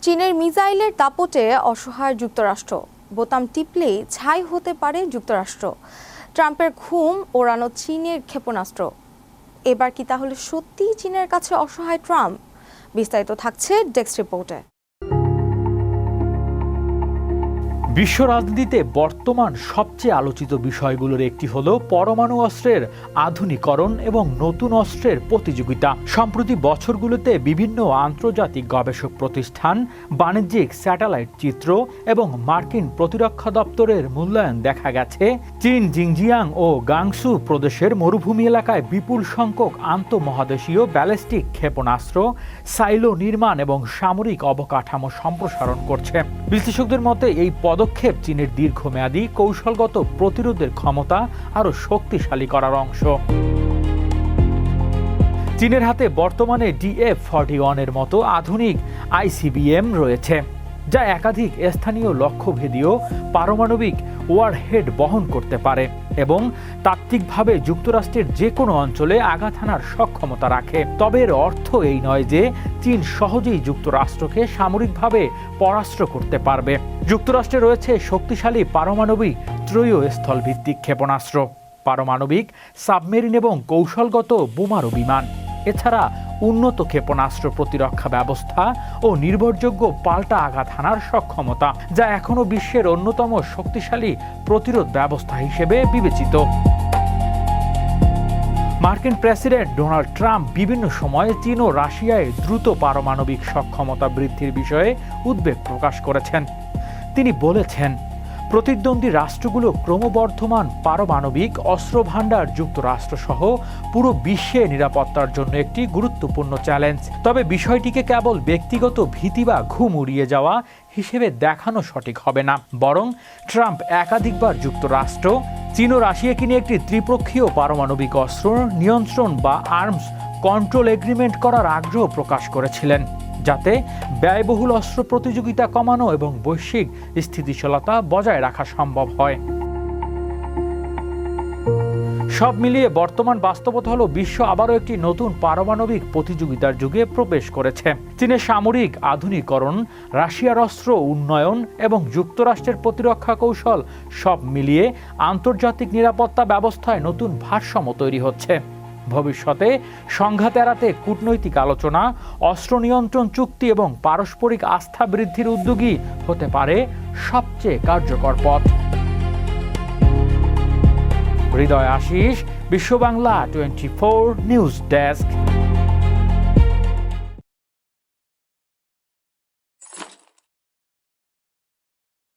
চীনের মিসাইলের দাপটে অসহায় যুক্তরাষ্ট্র। বোতাম টিপলেই ছাই হতে পারে যুক্তরাষ্ট্র। ট্রাম্পের ঘুম ওড়ানো চীনের ক্ষেপণাস্ত্র। এবার কি তাহলে সত্যিই চীনের কাছে অসহায় ট্রাম্প? বিস্তারিত থাকছে ডেস্ক রিপোর্টে। বিশ্ব রাজনীতিতে বর্তমান সবচেয়ে আলোচিত বিষয়গুলোর একটি হলো পরমাণু অস্ত্রের আধুনিকরণ এবং নতুন অস্ত্রের প্রতিযোগিতা। সম্প্রতি বছরগুলোতে বিভিন্ন আন্তর্জাতিক গবেষক প্রতিষ্ঠান, বাণিজ্যিক স্যাটেলাইট চিত্র এবং মার্কিন প্রতিরক্ষা দপ্তরের মূল্যায়ন দেখা গেছে চীন জিংজিয়াং ও গাংসু প্রদেশের মরুভূমি এলাকায় বিপুল সংখ্যক আন্তঃমহাদেশীয় ব্যালিস্টিক ক্ষেপণাস্ত্র, সাইলো নির্মাণ এবং সামরিক অবকাঠামো সম্প্রসারণ করছে। বিশ্লেষকদের মতে এই পদক্ষেপ চীনের দীর্ঘমেয়াদী কৌশলগত প্রতিরোধের ক্ষমতা আরও শক্তিশালী করার অংশ। চীনের হাতে বর্তমানে DF-41 এর মতো আধুনিক ICBM রয়েছে, যা একাধিক স্থানীয় লক্ষ্যভেদীয় পারমাণবিক ওয়ারহেড বহন করতে পারে এবং তাত্ত্বিকভাবে যুক্তরাষ্ট্রের যে কোনো অঞ্চলে আঘাত হানার সক্ষমতা রাখে। তবে এর অর্থ এই নয় যে চীন সহজেই যুক্তরাষ্ট্রকে সামরিকভাবে পরাস্ত করতে পারবে। যুক্তরাষ্ট্রে রয়েছে শক্তিশালী পারমাণবিক ত্রয়স্থলভিত্তিক ক্ষেপণাস্ত্র, পারমাণবিক সাবমেরিন এবং কৌশলগত বোমারু বিমান। এছাড়া উন্নত ক্ষেপণাস্ত্র প্রতিরক্ষা ব্যবস্থা ও নির্ভরযোগ্য পাল্টা আঘাত হানার সক্ষমতা, যা এখনও বিশ্বের অন্যতম শক্তিশালী প্রতিরোধ ব্যবস্থা হিসেবে বিবেচিত। মার্কিন প্রেসিডেন্ট ডোনাল্ড ট্রাম্প বিভিন্ন সময়ে চীন ও রাশিয়ায় দ্রুত পারমাণবিক সক্ষমতা বৃদ্ধির বিষয়ে উদ্বেগ প্রকাশ করেছেন। তিনি বলেছেন, প্রতিদ্বন্দ্বী রাষ্ট্রগুলো ক্রমবর্ধমান পারমাণবিক অস্ত্রভান্ডার যুক্তরাষ্ট্রসহ পুরো বিশ্বে নিরাপত্তার জন্য একটি গুরুত্বপূর্ণ চ্যালেঞ্জ। তবে বিষয়টিকে কেবল ব্যক্তিগত ভীতি বা ঘুম উড়িয়ে যাওয়া হিসেবে দেখানো সঠিক হবে না, বরং ট্রাম্প একাধিকবার যুক্তরাষ্ট্র, চীন ও রাশিয়াকে নিয়ে একটি ত্রিপক্ষীয় পারমাণবিক অস্ত্র নিয়ন্ত্রণ বা আর্মস কন্ট্রোল এগ্রিমেন্ট করার আগ্রহ প্রকাশ করেছিলেন, যাতে ব্যয়বহুল অস্ত্র প্রতিযোগিতা কমানো এবং বৈশ্বিক স্থিতিশীলতা বজায় রাখা সম্ভব হয়। সব মিলিয়ে বর্তমান বাস্তবতা হলো বিশ্ব আবারও একটি নতুন পারমাণবিক প্রতিযোগিতার যুগে প্রবেশ করেছে। চীনের সামরিক আধুনিকরণ, রাশিয়ার অস্ত্র উন্নয়ন এবং যুক্তরাষ্ট্রের প্রতিরক্ষা কৌশল সব মিলিয়ে আন্তর্জাতিক নিরাপত্তা ব্যবস্থায় নতুন ভারসাম্য তৈরি হচ্ছে। ভবিষ্যতে সংঘাত এড়াতে কূটনৈতিক আলোচনা, অস্ত্র নিয়ন্ত্রণ চুক্তি এবং পারস্পরিক আস্থা বৃদ্ধির উদ্যোগী হতে পারে সবচেয়ে কার্যকর পথ। হৃদয় আশিস, বিশ্ব বাংলা 24 নিউজ ডেস্ক।